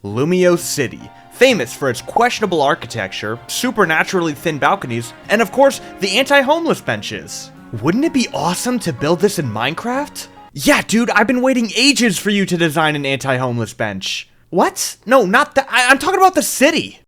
Lumiose City, famous for its questionable architecture, supernaturally thin balconies, and of course, the anti-homeless benches. Wouldn't it be awesome to build this in Minecraft? Yeah, dude, I've been waiting ages for you to design an anti-homeless bench. What? No, not that. I'm talking about the city.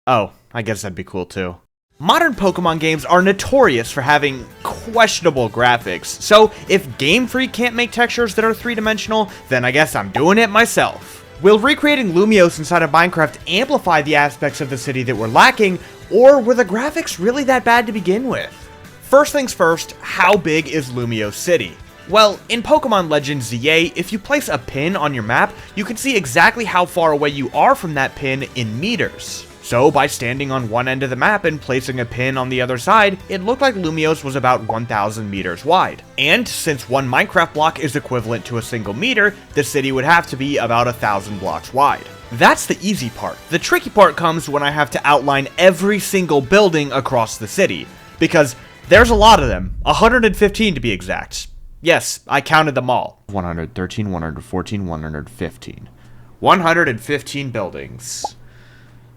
Oh, I guess that'd be cool too. Modern Pokemon games are notorious for having questionable graphics, so if Game Freak can't make textures that are three-dimensional, then I guess I'm doing it myself. Will recreating Lumiose inside of Minecraft amplify the aspects of the city that were lacking, or were the graphics really that bad to begin with? First things first, how big is Lumiose City? Well, in Pokemon Legends ZA, if you place a pin on your map, you can see exactly how far away you are from that pin in meters. So by standing on one end of the map and placing a pin on the other side, it looked like Lumiose was about 1,000 meters wide. And since one Minecraft block is equivalent to a single meter, the city would have to be about 1,000 blocks wide. That's the easy part. The tricky part comes when I have to outline every single building across the city, because there's a lot of them, 115 to be exact. Yes, I counted them all. 113, 114, 115. 115 buildings.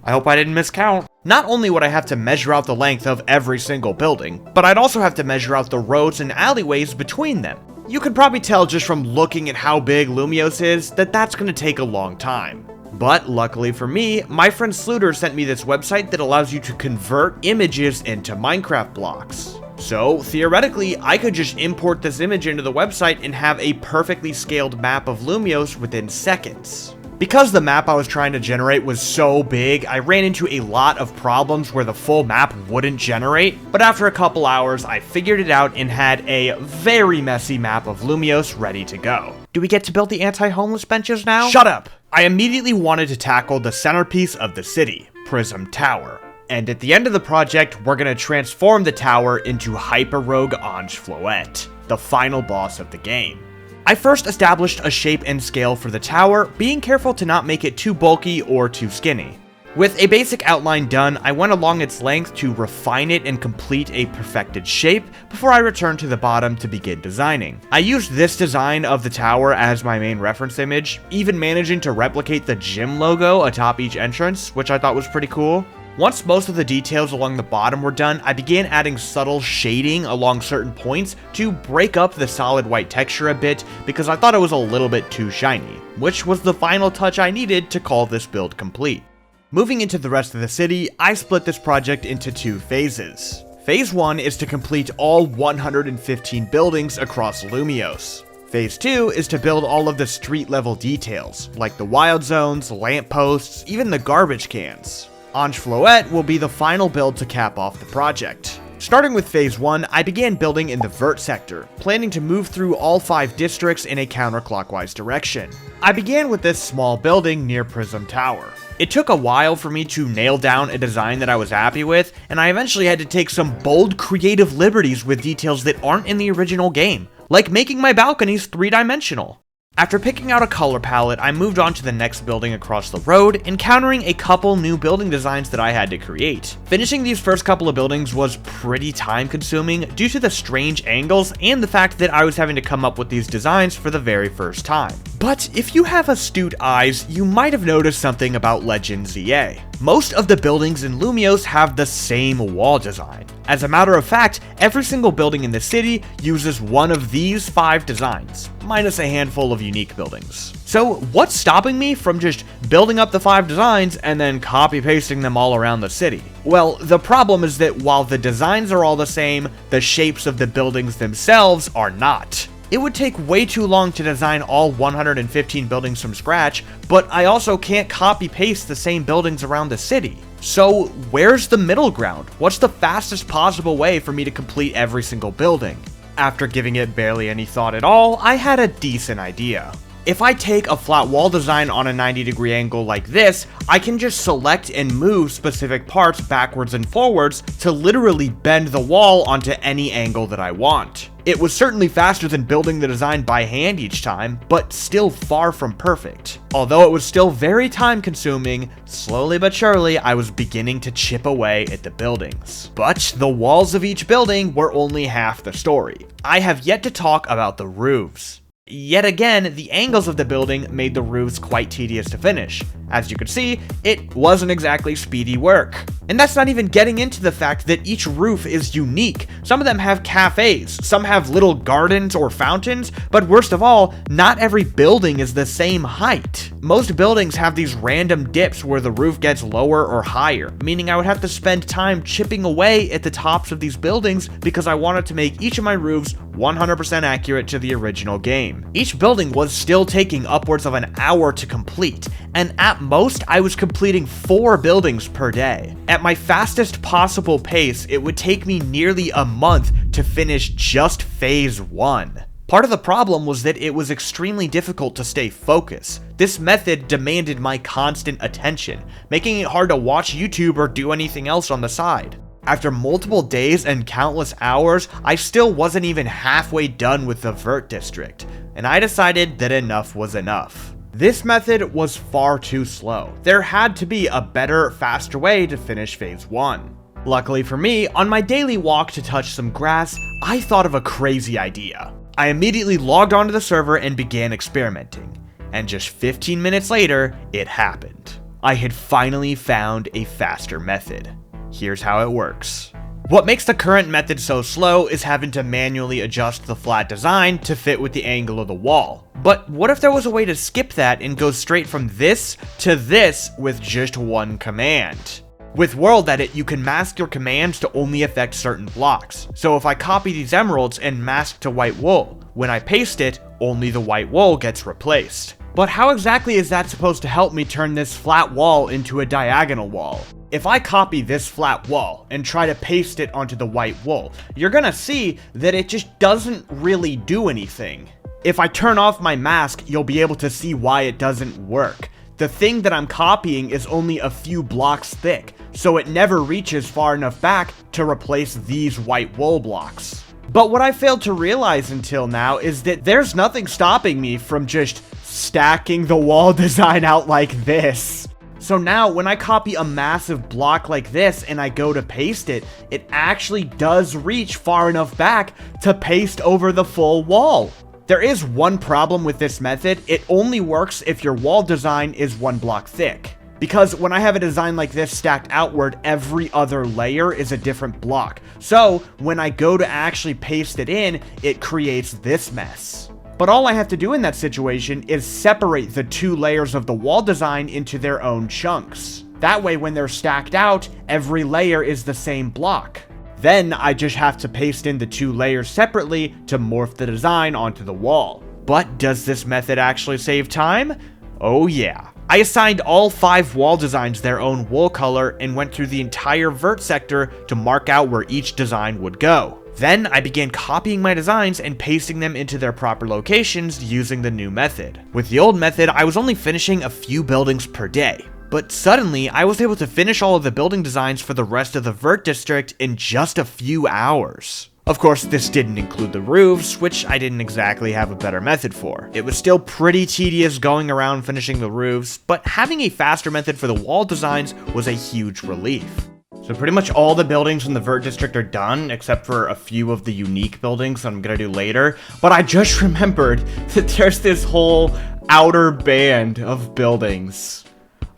I hope I didn't miscount. Not only would I have to measure out the length of every single building, but I'd also have to measure out the roads and alleyways between them. You could probably tell just from looking at how big Lumiose is that that's going to take a long time. But luckily for me, my friend Sluder sent me this website that allows you to convert images into Minecraft blocks. So theoretically, I could just import this image into the website and have a perfectly scaled map of Lumiose within seconds. Because the map I was trying to generate was so big, I ran into a lot of problems where the full map wouldn't generate, but after a couple hours, I figured it out and had a very messy map of Lumiose ready to go. Do we get to build the anti-homeless benches now? Shut up! I immediately wanted to tackle the centerpiece of the city, Prism Tower. And at the end of the project, we're gonna transform the tower into Hyper Rogue Ange Floette, the final boss of the game. I first established a shape and scale for the tower, being careful to not make it too bulky or too skinny. With a basic outline done, I went along its length to refine it and complete a perfected shape before I returned to the bottom to begin designing. I used this design of the tower as my main reference image, even managing to replicate the gym logo atop each entrance, which I thought was pretty cool. Once most of the details along the bottom were done, I began adding subtle shading along certain points to break up the solid white texture a bit because I thought it was a little bit too shiny, which was the final touch I needed to call this build complete. Moving into the rest of the city, I split this project into two phases. Phase 1 is to complete all 115 buildings across Lumiose. Phase 2 is to build all of the street level details, like the wild zones, lampposts, even the garbage cans. Ange Floette will be the final build to cap off the project. Starting with Phase 1, I began building in the Vert sector, planning to move through all 5 districts in a counterclockwise direction. I began with this small building near Prism Tower. It took a while for me to nail down a design that I was happy with, and I eventually had to take some bold creative liberties with details that aren't in the original game, like making my balconies 3-dimensional. After picking out a color palette, I moved on to the next building across the road, encountering a couple new building designs that I had to create. Finishing these first couple of buildings was pretty time consuming due to the strange angles and the fact that I was having to come up with these designs for the very first time. But if you have astute eyes, you might have noticed something about Legends ZA. Most of the buildings in Lumiose have the same wall design. As a matter of fact, every single building in the city uses one of these 5 designs, minus a handful of unique buildings. So what's stopping me from just building up the 5 designs and then copy pasting them all around the city? Well, the problem is that while the designs are all the same, the shapes of the buildings themselves are not. It would take way too long to design all 115 buildings from scratch, but I also can't copy paste the same buildings around the city. So where's the middle ground? What's the fastest possible way for me to complete every single building? After giving it barely any thought at all, I had a decent idea. If I take a flat wall design on a 90-degree angle like this, I can just select and move specific parts backwards and forwards to literally bend the wall onto any angle that I want. It was certainly faster than building the design by hand each time, but still far from perfect. Although it was still very time consuming, slowly but surely I was beginning to chip away at the buildings. But the walls of each building were only half the story. I have yet to talk about the roofs. Yet again, the angles of the building made the roofs quite tedious to finish. As you can see, it wasn't exactly speedy work. And that's not even getting into the fact that each roof is unique. Some of them have cafes, some have little gardens or fountains, but worst of all, not every building is the same height. Most buildings have these random dips where the roof gets lower or higher, meaning I would have to spend time chipping away at the tops of these buildings because I wanted to make each of my roofs 100% accurate to the original game. Each building was still taking upwards of an hour to complete, and at most, I was completing 4 buildings per day. At my fastest possible pace, it would take me nearly a month to finish just phase 1. Part of the problem was that it was extremely difficult to stay focused. This method demanded my constant attention, making it hard to watch YouTube or do anything else on the side. After multiple days and countless hours, I still wasn't even halfway done with the Vert District, and I decided that enough was enough. This method was far too slow. There had to be a better, faster way to finish phase 1. Luckily for me, on my daily walk to touch some grass, I thought of a crazy idea. I immediately logged onto the server and began experimenting, and just 15 minutes later, it happened. I had finally found a faster method. Here's how it works. What makes the current method so slow is having to manually adjust the flat design to fit with the angle of the wall. But what if there was a way to skip that and go straight from this to this with just one command? With World Edit, you can mask your commands to only affect certain blocks. So if I copy these emeralds and mask to white wool, when I paste it, only the white wool gets replaced. But how exactly is that supposed to help me turn this flat wall into a diagonal wall? If I copy this flat wall and try to paste it onto the white wool, you're gonna see that it just doesn't really do anything. If I turn off my mask, you'll be able to see why it doesn't work. The thing that I'm copying is only a few blocks thick, so it never reaches far enough back to replace these white wool blocks. But what I failed to realize until now is that there's nothing stopping me from just stacking the wall design out like this. So now when I copy a massive block like this and I go to paste it, it actually does reach far enough back to paste over the full wall. There is one problem with this method. It only works if your wall design is 1 block thick. Because when I have a design like this stacked outward, every other layer is a different block. So when I go to actually paste it in, it creates this mess. But all I have to do in that situation is separate the 2 layers of the wall design into their own chunks. That way when they're stacked out, every layer is the same block. Then I just have to paste in the 2 layers separately to morph the design onto the wall. But does this method actually save time? Oh yeah. I assigned all 5 wall designs their own wool color and went through the entire vert sector to mark out where each design would go. Then I began copying my designs and pasting them into their proper locations using the new method. With the old method, I was only finishing a few buildings per day. But suddenly, I was able to finish all of the building designs for the rest of the Vert District in just a few hours. Of course, this didn't include the roofs, which I didn't exactly have a better method for. It was still pretty tedious going around finishing the roofs, but having a faster method for the wall designs was a huge relief. So pretty much all the buildings in the Vert District are done, except for a few of the unique buildings that I'm gonna do later. But I just remembered that there's this whole outer band of buildings.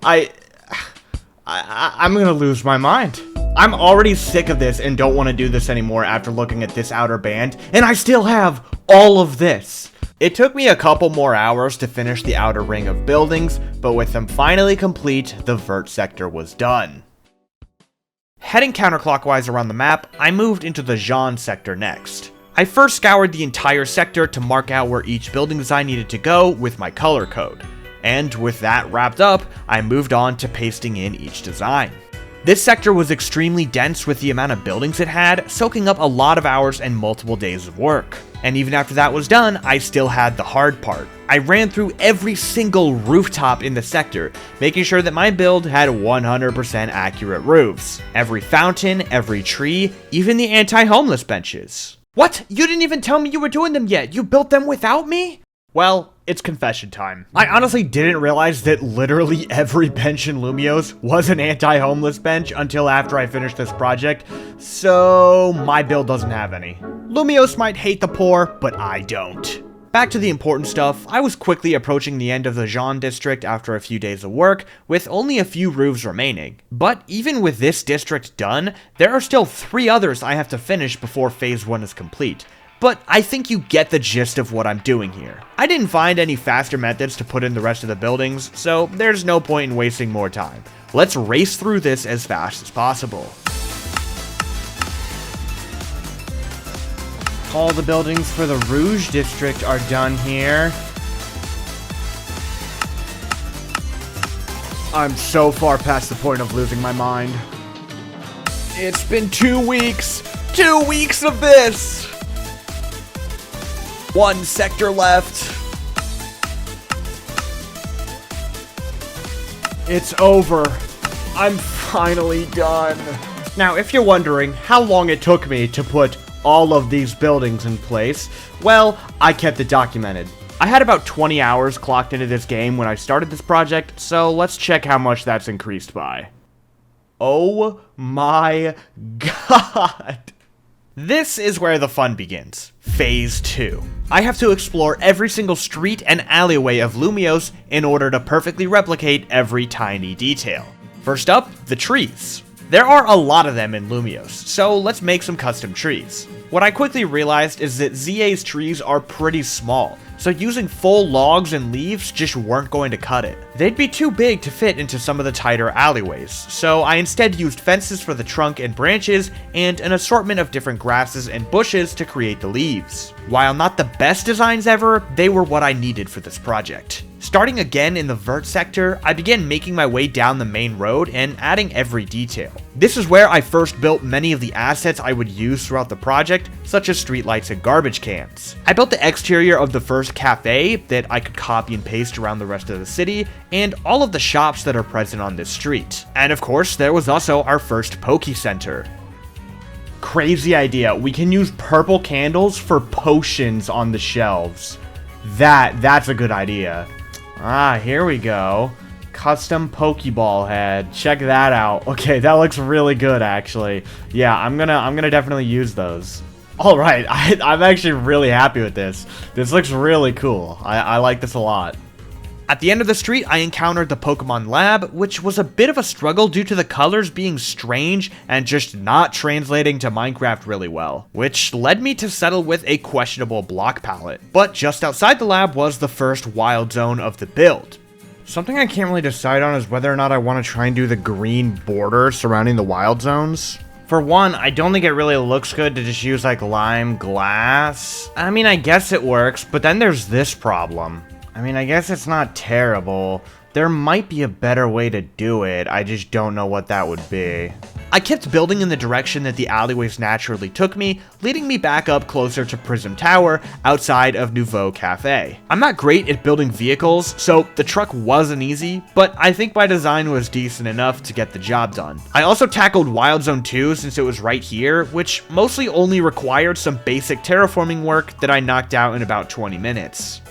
I'm gonna lose my mind. I'm already sick of this and don't want to do this anymore after looking at this outer band, and I still have all of this. It took me a couple more hours to finish the outer ring of buildings, but with them finally complete, the Vert sector was done. Heading counterclockwise around the map, I moved into the Jean sector next. I first scoured the entire sector to mark out where each building design needed to go with my color code. And with that wrapped up, I moved on to pasting in each design. This sector was extremely dense with the amount of buildings it had, soaking up a lot of hours and multiple days of work. And even after that was done, I still had the hard part. I ran through every single rooftop in the sector, making sure that my build had 100% accurate roofs. Every fountain, every tree, even the anti-homeless benches. What? You didn't even tell me you were doing them yet. You built them without me? Well, it's confession time. I honestly didn't realize that literally every bench in Lumiose was an anti-homeless bench until after I finished this project, so my build doesn't have any. Lumiose might hate the poor, but I don't. Back to the important stuff, I was quickly approaching the end of the Jean district after a few days of work, with only a few roofs remaining. But even with this district done, there are still 3 others I have to finish before phase 1 is complete. But I think you get the gist of what I'm doing here. I didn't find any faster methods to put in the rest of the buildings, so there's no point in wasting more time. Let's race through this as fast as possible. All the buildings for the Rouge district are done here. I'm so far past the point of losing my mind. It's been 2 weeks! 2 weeks of this! 1 sector left. It's over. I'm finally done. Now, if you're wondering how long it took me to put all of these buildings in place, well, I kept it documented. I had about 20 hours clocked into this game when I started this project, so let's check how much that's increased by. Oh my god! This is where the fun begins. Phase 2. I have to explore every single street and alleyway of Lumiose in order to perfectly replicate every tiny detail. First up, the trees. There are a lot of them in Lumiose, so let's make some custom trees. What I quickly realized is that ZA's trees are pretty small, so using full logs and leaves just weren't going to cut it. They'd be too big to fit into some of the tighter alleyways, so I instead used fences for the trunk and branches and an assortment of different grasses and bushes to create the leaves. While not the best designs ever, they were what I needed for this project. Starting again in the vert sector, I began making my way down the main road and adding every detail. This is where I first built many of the assets I would use throughout the project, such as streetlights and garbage cans. I built the exterior of the first cafe that I could copy and paste around the rest of the city, and all of the shops that are present on this street. And of course, there was also our first Poke Center. Crazy idea, we can use purple candles for potions on the shelves. That's a good idea. Ah, here we go. Custom Pokeball head. Check that out. Okay, that looks really good, actually. Yeah, I'm gonna definitely use those. All right, I'm actually really happy with this. This looks really cool. I like this a lot. At the end of the street, I encountered the Pokemon Lab, which was a bit of a struggle due to the colors being strange and just not translating to Minecraft really well, which led me to settle with a questionable block palette. But just outside the lab was the first wild zone of the build. Something I can't really decide on is whether or not I want to try and do the green border surrounding the wild zones. For one, I don't think it really looks good to just use like lime glass. I mean, I guess it works, but then there's this problem. I mean, I guess it's not terrible. There might be a better way to do it, I just don't know what that would be. I kept building in the direction that the alleyways naturally took me, leading me back up closer to Prism Tower outside of Nouveau Cafe. I'm not great at building vehicles, so the truck wasn't easy, but I think my design was decent enough to get the job done. I also tackled Wild Zone 2 since it was right here, which mostly only required some basic terraforming work that I knocked out in about 20 minutes.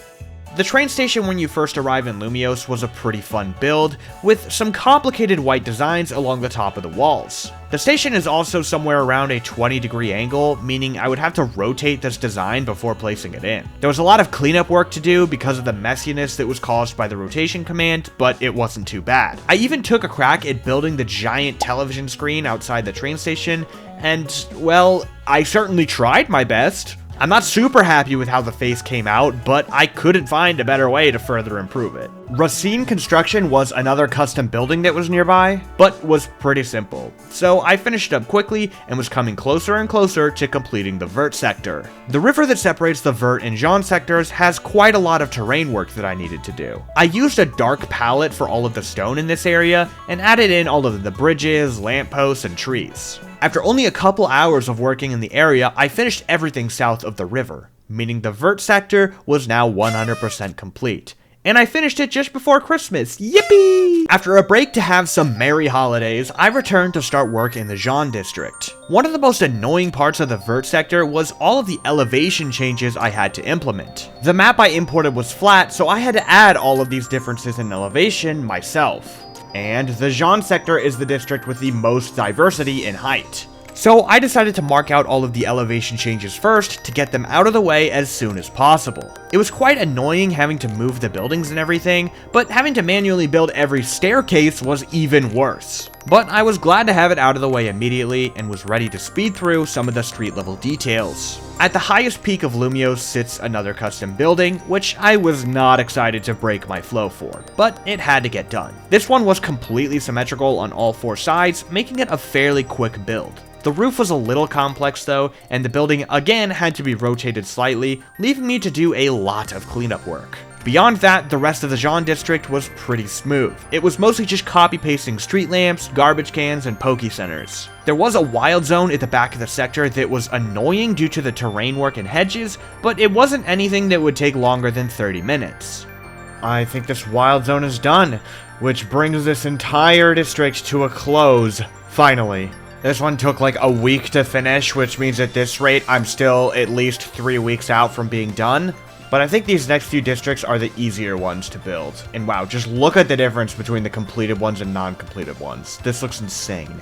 The train station when you first arrive in Lumiose was a pretty fun build, with some complicated white designs along the top of the walls. The station is also somewhere around a 20-degree angle, meaning I would have to rotate this design before placing it in. There was a lot of cleanup work to do because of the messiness that was caused by the rotation command, but it wasn't too bad. I even took a crack at building the giant television screen outside the train station, and, well, I certainly tried my best. I'm not super happy with how the face came out, but I couldn't find a better way to further improve it. Racine Construction was another custom building that was nearby, but was pretty simple. So I finished it up quickly and was coming closer and closer to completing the Vert sector. The river that separates the Vert and Jean sectors has quite a lot of terrain work that I needed to do. I used a dark palette for all of the stone in this area and added in all of the bridges, lampposts, and trees. After only a couple hours of working in the area, I finished everything south of the river, meaning the Vert sector was now 100% complete. And I finished it just before Christmas, yippee! After a break to have some merry holidays, I returned to start work in the Jean district. One of the most annoying parts of the Vert sector was all of the elevation changes I had to implement. The map I imported was flat, so I had to add all of these differences in elevation myself. And the Jean sector is the district with the most diversity in height. So I decided to mark out all of the elevation changes first to get them out of the way as soon as possible. It was quite annoying having to move the buildings and everything, but having to manually build every staircase was even worse. But I was glad to have it out of the way immediately and was ready to speed through some of the street level details. At the highest peak of Lumiose sits another custom building, which I was not excited to break my flow for, but it had to get done. This one was completely symmetrical on all 4 sides, making it a fairly quick build. The roof was a little complex though, and the building again had to be rotated slightly, leaving me to do a lot of cleanup work. Beyond that, the rest of the Jean district was pretty smooth. It was mostly just copy-pasting street lamps, garbage cans, and Poke Centers. There was a wild zone at the back of the sector that was annoying due to the terrain work and hedges, but it wasn't anything that would take longer than 30 minutes. I think this wild zone is done, which brings this entire district to a close, finally. This one took like a week to finish, which means at this rate, I'm still at least 3 weeks out from being done. But I think these next few districts are the easier ones to build. And wow, just look at the difference between the completed ones and non-completed ones. This looks insane.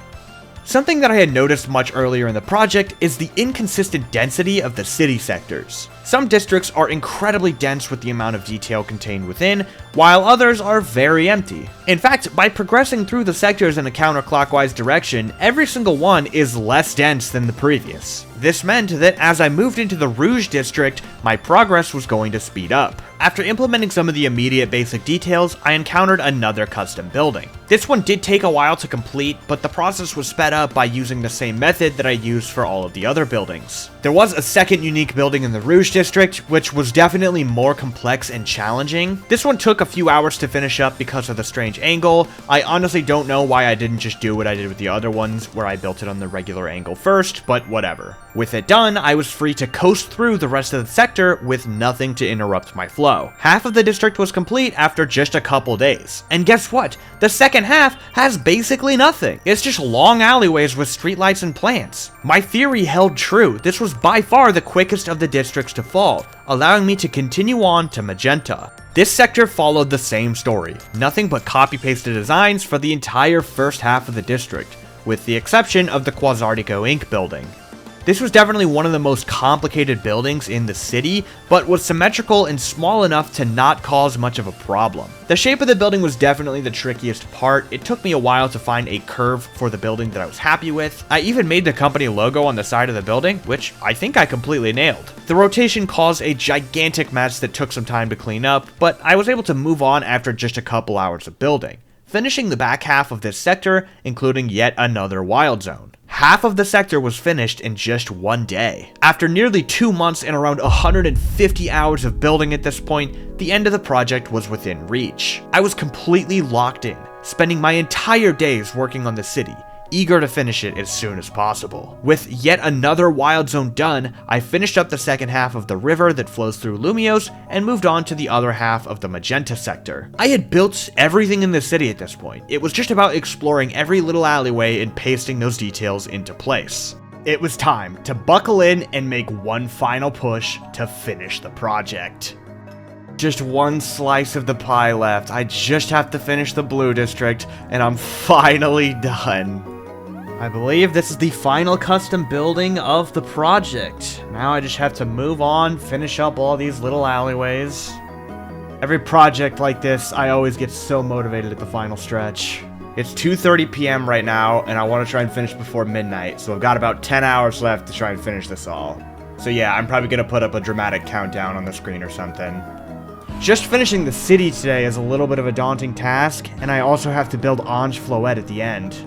Something that I had noticed much earlier in the project is the inconsistent density of the city sectors. Some districts are incredibly dense with the amount of detail contained within, while others are very empty. In fact, by progressing through the sectors in a counterclockwise direction, every single one is less dense than the previous. This meant that as I moved into the Rouge district, my progress was going to speed up. After implementing some of the immediate basic details, I encountered another custom building. This one did take a while to complete, but the process was sped up by using the same method that I used for all of the other buildings. There was a second unique building in the Rouge district, which was definitely more complex and challenging. This one took a few hours to finish up because of the strange angle. I honestly don't know why I didn't just do what I did with the other ones, where I built it on the regular angle first, but whatever. With it done, I was free to coast through the rest of the sector with nothing to interrupt my flow. Half of the district was complete after just a couple days. And guess what? The second half has basically nothing. It's just long alleyways with streetlights and plants. My theory held true. This was by far the quickest of the districts to fall, allowing me to continue on to Magenta. This sector followed the same story. Nothing but copy-pasted designs for the entire first half of the district, with the exception of the Quasartico Inc. building. This was definitely one of the most complicated buildings in the city, but was symmetrical and small enough to not cause much of a problem. The shape of the building was definitely the trickiest part. It took me a while to find a curve for the building that I was happy with. I even made the company logo on the side of the building, which I think I completely nailed. The rotation caused a gigantic mess that took some time to clean up, but I was able to move on after just a couple hours of building, finishing the back half of this sector, including yet another wild zone. Half of the sector was finished in just one day. After nearly 2 months and around 150 hours of building at this point, the end of the project was within reach. I was completely locked in, spending my entire days working on the city, eager to finish it as soon as possible. With yet another wild zone done, I finished up the second half of the river that flows through Lumiose and moved on to the other half of the Magenta sector. I had built everything in the city at this point. It was just about exploring every little alleyway and pasting those details into place. It was time to buckle in and make one final push to finish the project. Just one slice of the pie left. I just have to finish the blue district, and I'm finally done. I believe this is the final custom building of the project. Now I just have to move on, finish up all these little alleyways. Every project like this, I always get so motivated at the final stretch. It's 2:30 p.m. right now, and I want to try and finish before midnight, so I've got about 10 hours left to try and finish this all. So yeah, I'm probably going to put up a dramatic countdown on the screen or something. Just finishing the city today is a little bit of a daunting task, and I also have to build Ange Floette at the end.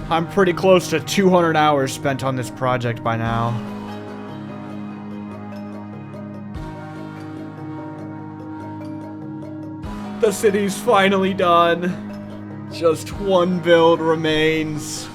I'm pretty close to 200 hours spent on this project by now. The city's finally done. Just one build remains.